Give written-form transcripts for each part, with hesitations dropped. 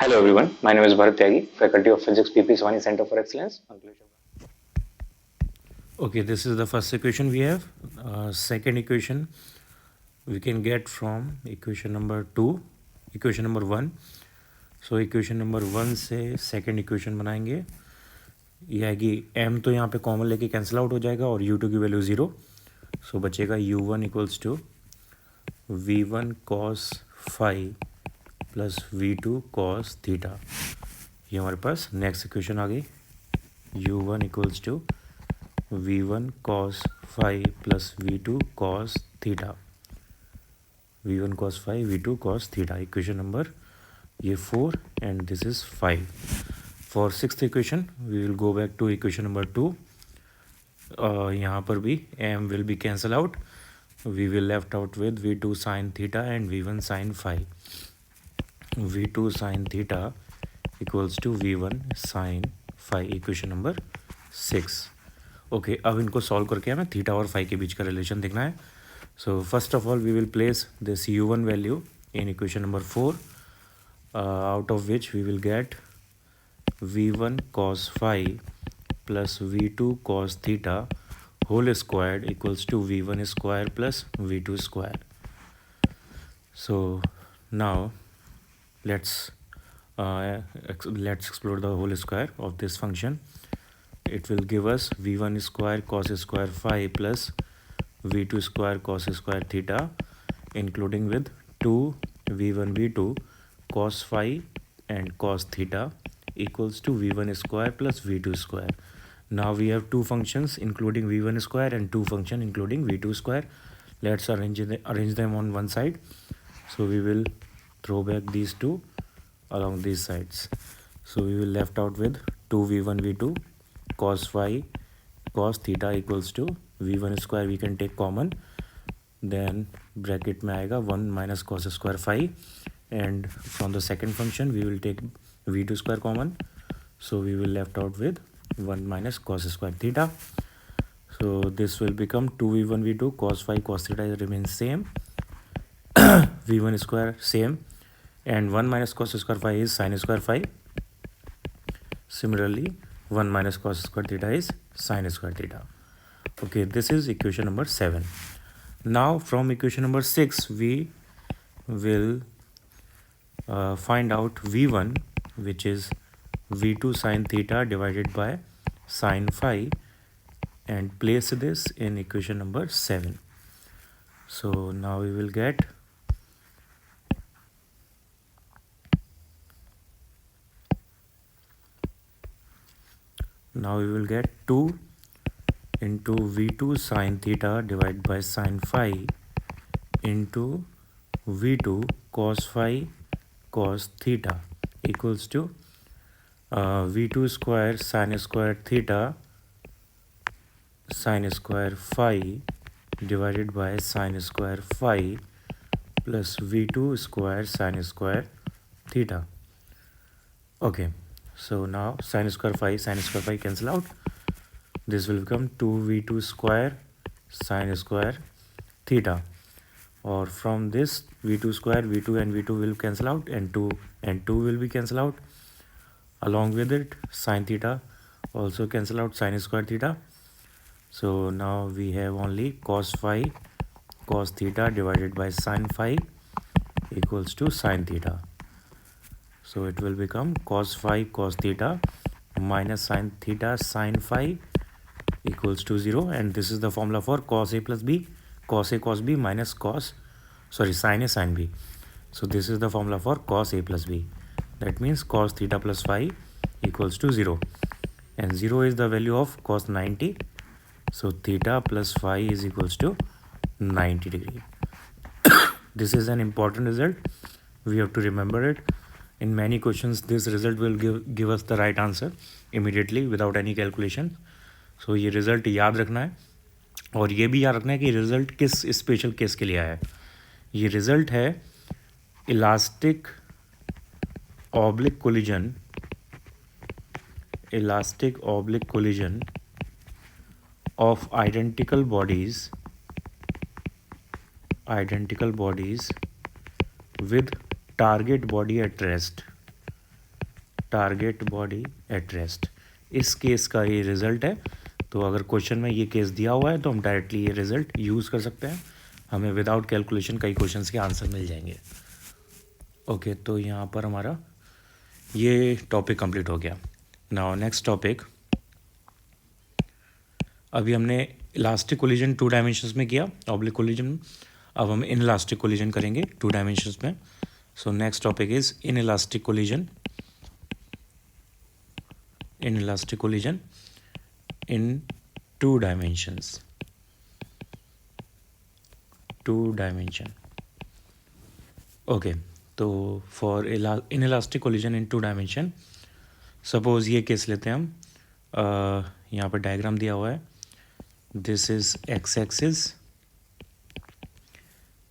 Hello everyone, my name is Bharat Tyagi, Faculty of Physics, PP Swani Center for Excellence. Okay, this is the first equation we have. Second equation we can get from equation number 2, equation number 1. So equation number 1 से second equation बनाएंगे. ये आएगी m तो यहाँ पे common लेके cancel out हो जाएगा और u2 की वैल्यू 0. सो बचेगा u1 equals to v1 cos phi plus v2 cos theta. ये हमारे पास नेक्स्ट इक्वेशन आ गई. u1 equals to v1 cos phi plus v2 cos theta. v1 cos phi, v2 cos theta. Equation number ये 4 and this is 5. For sixth equation we will go back to equation number 2. यहाँ पर भी m will be cancel out. We will left out with v2 sin theta and v1 sin phi. v2 sin theta equals to v1 sin phi. Equation number 6. Okay अब इनको solve करके हमें theta और phi के बीच का relation देखना है. So first of all we will place this u1 value in equation number 4, out of which we will get v1 cos phi plus v2 cos theta whole squared equals to v1 square plus v2 square. So now let's explore the whole square of this function. It will give us v1 square cos square phi plus v2 square cos square theta, including with 2 v1 v2 cos phi and cos theta equals to v1 square plus v2 square. Now we have two functions including v1 square and two function including v2 square. Let's arrange them on one side. So we will throw back these two along these sides. So we will left out with 2 v1 v2 cos phi cos theta equals to v1 square we can take common, then bracket में आएगा 1 minus cos square phi, and from the second function we will take v2 square common, so we will left out with 1 minus cos square theta. So this will become 2v1 v2 cos phi cos theta remains same, v1 square same, and 1 minus cos square phi is sin square phi. Similarly 1 minus cos square theta is sin square theta. Okay, this is equation number 7. Now from equation number 6 we will find out v1, which is v2 sin theta divided by sin phi, and place this in equation number 7. So now we will get now we will get 2 into v2 sin theta divided by sin phi into v2 cos phi cos theta equals to v2 square sin square theta sin square phi divided by sin square phi plus v2 square sin square theta. Okay, so now sin square phi cancel out. This will become 2v2 square sin square theta, or from this v2 square v2 and v2 will cancel out, and 2 will be cancel out. Along with it sin theta also cancel out sin square theta. So now we have only cos phi cos theta divided by sin phi equals to sin theta. So it will become cos phi cos theta minus sin theta sin phi equals to 0, and this is the formula for cos a plus b, cos a cos b minus sin a sin b. So this is the formula for cos a plus b. That means cos theta plus phi equals to 0, and 0 is the value of cos 90. So theta plus phi is equals to 90 degree. This is an important result. We have to remember it. In many questions this result will give us the right answer immediately without any calculation. So ये result याद रखना है, और ये भी याद रखना है कि रिज़ल्ट किस स्पेशल केस के लिए आया है. ये रिज़ल्ट है elastic oblique collision of identical bodies with target body at rest. Target body at rest. इस केस का ये रिज़ल्ट है। तो अगर क्वेश्चन में ये केस दिया हुआ है तो हम डायरेक्टली ये रिज़ल्ट यूज़ कर सकते हैं, हमें विदाउट कैलकुलेशन कई क्वेश्चंस के आंसर मिल जाएंगे। ओके, तो यहाँ पर हमारा ये टॉपिक कंप्लीट हो गया। नाउ नेक्स्ट टॉपिक, अभी हमने इलास्टिक कोलिजन 2 डायमेंशंस में किया, ऑब्लिक कोलिजन, अब हम इन इलास्टिक कोलिजन करेंगे 2 डायमेंशंस में। So next topic is inelastic collision, inelastic collision in 2 dimensions, 2 dimension. Okay, तो for inelastic collision in 2 dimension, suppose ये केस लेते हैं हम, यहाँ पर डायग्राम दिया हुआ है, this is x axis,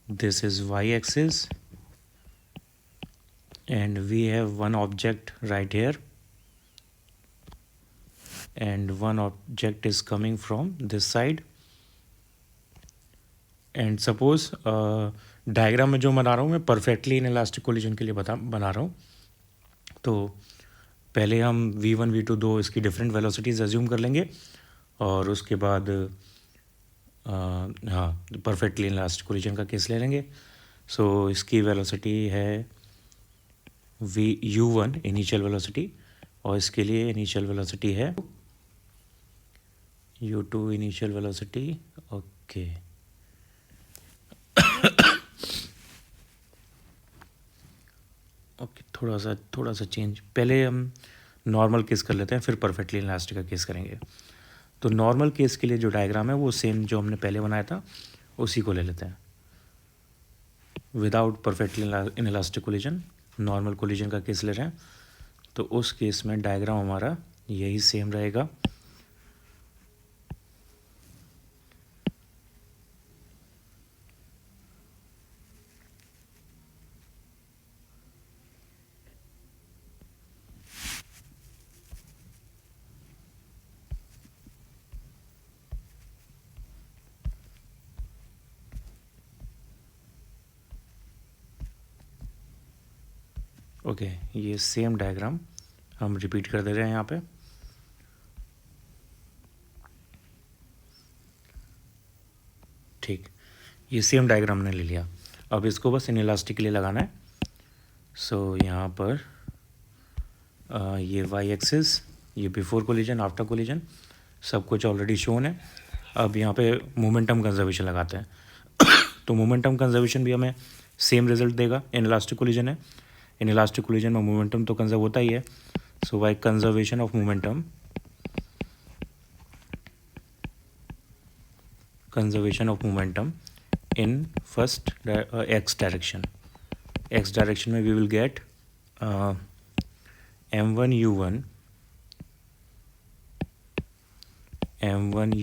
this is y-axis, and we have one object right here, and one object is coming from this side, and suppose diagram में जो बना रहा हूँ मैं परफेक्टली इन इलास्टिक कोलिजन के लिए बना रहा हूँ। तो पहले हम v1 v2 दो इसकी डिफरेंट वेलोसिटीज अज्यूम कर लेंगे, और उसके बाद हाँ परफेक्टली इलास्टिक कोलिजन का केस ले लेंगे। सो इसकी वेलोसिटी है u1 इनिशियल वेलोसिटी, और इसके लिए इनिशियल वेलोसिटी है u2 initial velocity. Okay, okay, थोड़ा सा चेंज, पहले हम नॉर्मल केस कर लेते हैं, फिर परफेक्टली इलास्टिक का केस करेंगे। तो नॉर्मल केस के लिए जो डायग्राम है वो सेम जो हमने पहले बनाया था उसी को ले लेते हैं, without perfectly in elastic collision, normal collision का केस ले रहे हैं। तो उस केस में डायग्राम हमारा यही सेम रहेगा। ओके, ये सेम डायग्राम हम रिपीट कर दे रहे हैं यहाँ पे। ठीक, ये सेम डायग्राम ने ले लिया, अब इसको बस इनइलास्टिक के लिए लगाना है। सो यहाँ पर ये वाई एक्सिस, ये बिफोर कोलिजन, आफ्टर कोलिजन, सब कुछ ऑलरेडी शोन है। अब यहाँ पे मोमेंटम कंजर्वेशन लगाते हैं। तो मोमेंटम कंजर्वेशन भी हमें सेम रिजल्ट देगा, इनइलास्टिक कोलिजन है, इनइलास्टिक कोलिजन में मोमेंटम तो कंजर्व होता ही है। So by conservation of momentum, conservation of momentum in first x direction में we will get m1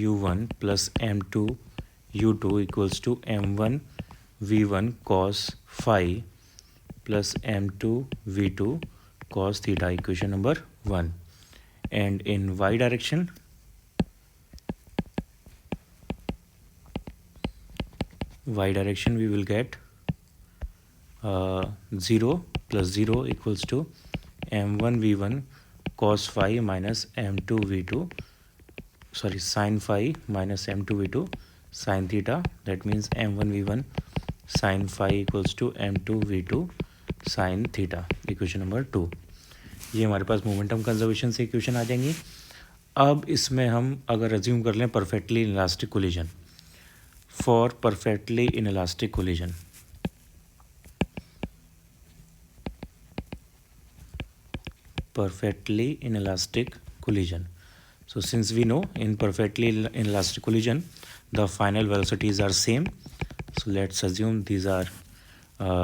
u1 plus m2 u2 equals to m1 v1 cos phi plus m2 v2 cos theta, equation number 1. And in y direction, we will get 0 plus 0 equals to m1 v1 cos phi minus m2 v2, sorry, sin phi minus m2 v2 sin theta, that means m1 v1 sin phi equals to m2 v2 sin theta, equation number 2. ये हमारे पास momentum conservation से equation आ जाएंगी। अब इसमें हम अगर assume कर लें perfectly inelastic collision, for perfectly inelastic collision, so since we know in perfectly inelastic collision the final velocities are same, so let's assume these are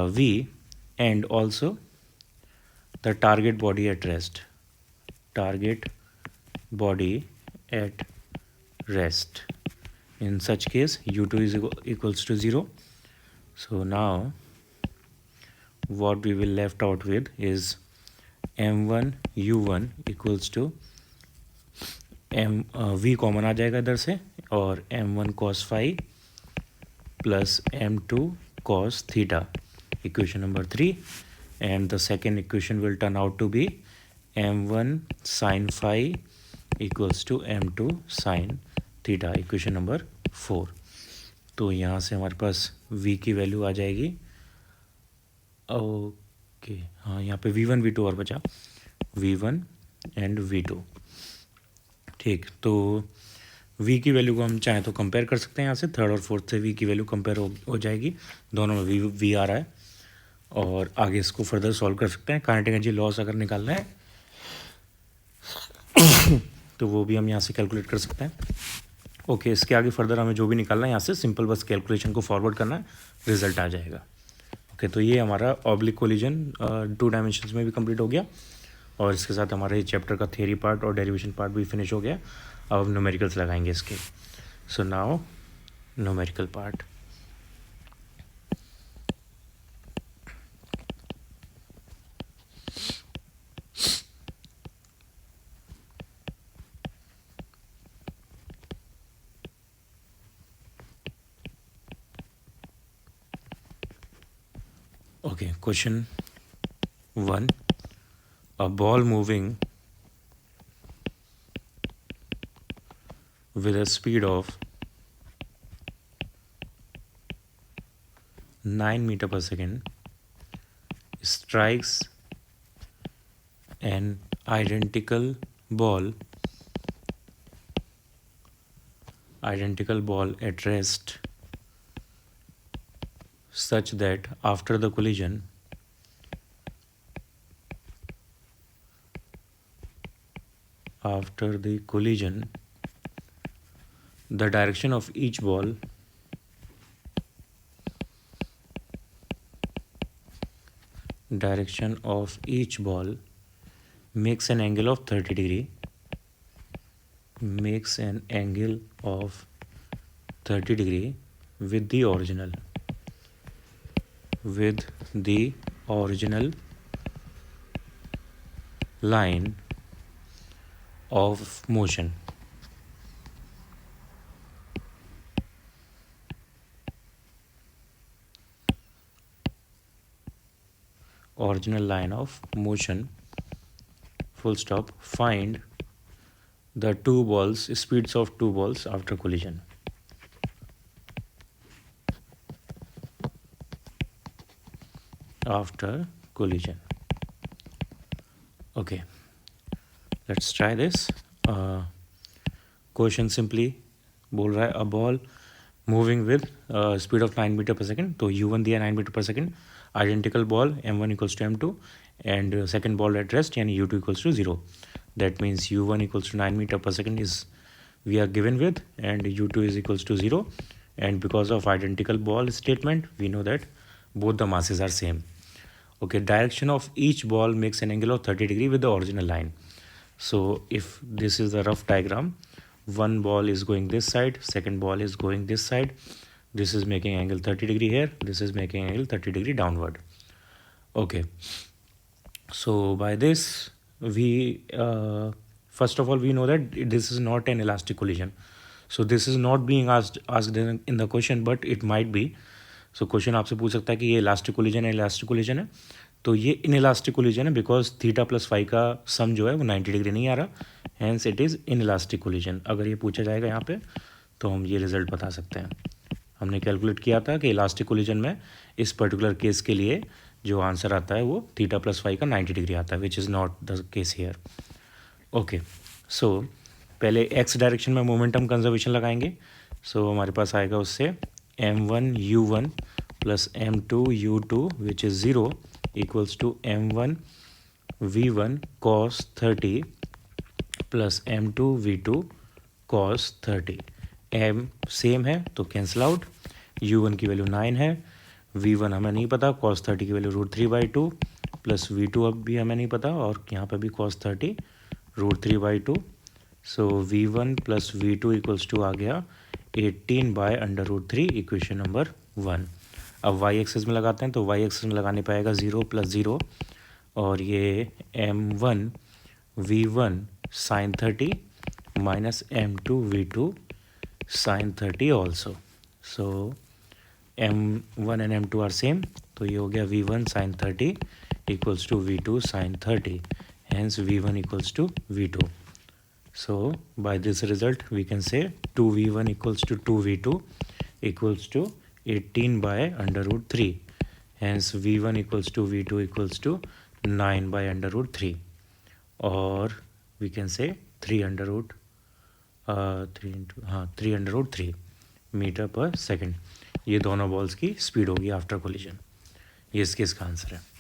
v, and also the target body at rest, in such case u2 is equals to 0. So now what we will left out with is m1 u1 equals to v common आ जाएगा इधर से, और m1 cos phi plus m2 cos theta, equation number 3, and the second equation will turn out to be m1 sin phi equals to m2 sin theta, equation number 4। तो यहाँ से हमारे पास v की वैल्यू आ जाएगी, ओके हाँ, यहाँ पे v1 v2 और बचा, v1 एंड v2। ठीक, तो v की वैल्यू को हम चाहें तो कंपेयर कर सकते हैं, यहाँ से थर्ड और फोर्थ से v की वैल्यू कंपेयर हो जाएगी, दोनों में v आ रहा है, और आगे इसको फर्दर सॉल्व कर सकते हैं। काइनेटिक एनर्जी लॉस अगर निकालना है तो वो भी हम यहाँ से कैलकुलेट कर सकते हैं। ओके, इसके आगे फर्दर हमें जो भी निकालना है यहाँ से सिंपल बस कैलकुलेशन को फॉरवर्ड करना है, रिजल्ट आ जाएगा। ओके, तो ये हमारा ऑब्लिक कोलिजन 2 डायमेंशंस में भी कंप्लीट हो गया, और इसके साथ हमारे चैप्टर का थियरी पार्ट और डेरिवेशन पार्ट भी फिनिश हो गया। अब न्यूमेरिकल्स लगाएंगे इसके। So now numerical part. Okay, question 1. A ball moving with a speed of 9 meter per second strikes an identical ball at rest, such that after the collision the direction of each ball makes an angle of 30 degree with the original line of motion. Full stop. Find the speeds of two balls after collision. Okay, let's try this. Question simply बोल रहा है, a ball moving with speed of 9 meter per second. तो u1 दिया 9 meter per second, identical ball m1 equals to m2 and second ball at rest यानी u2 equals to 0। That means u1 equals to 9 meter per second is we are given with, and u2 is equals to 0, and because of identical ball statement we know that both the masses are same. Okay, direction of each ball makes an angle of 30 degree with the original line. So if this is the rough diagram, one ball is going this side, second ball is going this side, this is making angle 30 degree here, this is making angle 30 degree downward. Okay, so by this we first of all we know that this is not an elastic collision, so this is not being asked in the question, but it might be. So question आपसे पूछ सकता है कि ये elastic collision है, तो ये in elastic collision है बिकॉज थीटा प्लस फाई का सम जो है वो 90 डिग्री नहीं आ रहा, hence it is inelastic collision. अगर ये पूछा जाएगा यहाँ पे तो हम ये रिजल्ट बता सकते हैं। हमने कैलकुलेट किया था कि इलास्टिक कोलिजन में इस पर्टिकुलर केस के लिए जो आंसर आता है वो थीटा प्लस फाई का 90 डिग्री आता है, which is not the case here. Okay, so पहले एक्स डायरेक्शन में मोमेंटम कंजर्वेशन लगाएंगे। सो हमारे पास आएगा उससे m1 u1 plus m2 u2 which is 0 equals to m1 v1 cos 30 plus m2 v2 cos 30। m same है तो cancel out, u1 की value 9 है, v1 हमें नहीं पता, cos 30 की वैल्यू √3/2 प्लस v2 अब भी हमें नहीं पता, और यहाँ पर भी cos 30 √3/2। So v1 plus v2 equals to आ गया 18/√3, इक्वेशन नंबर 1। अब वाई एक्सिस में लगाते हैं, तो वाई एक्सिस में लगाने पाएगा 0 + 0, और ये m1 v1 sin 30 minus m2 v2 sin 30 also. So m1 and m2 are same, तो ये हो गया v1 sin 30 equals to v2 sin 30, hence v1 equals to v2. So by this result we can say 2v1 equals to 2v2 equals to 18 by under root 3. Hence v1 equals to v2 equals to 9 by under root 3, or we can say 3 under root 3 metre per second. ये दोनों balls की speed होगी after collision. ये इसका answer है.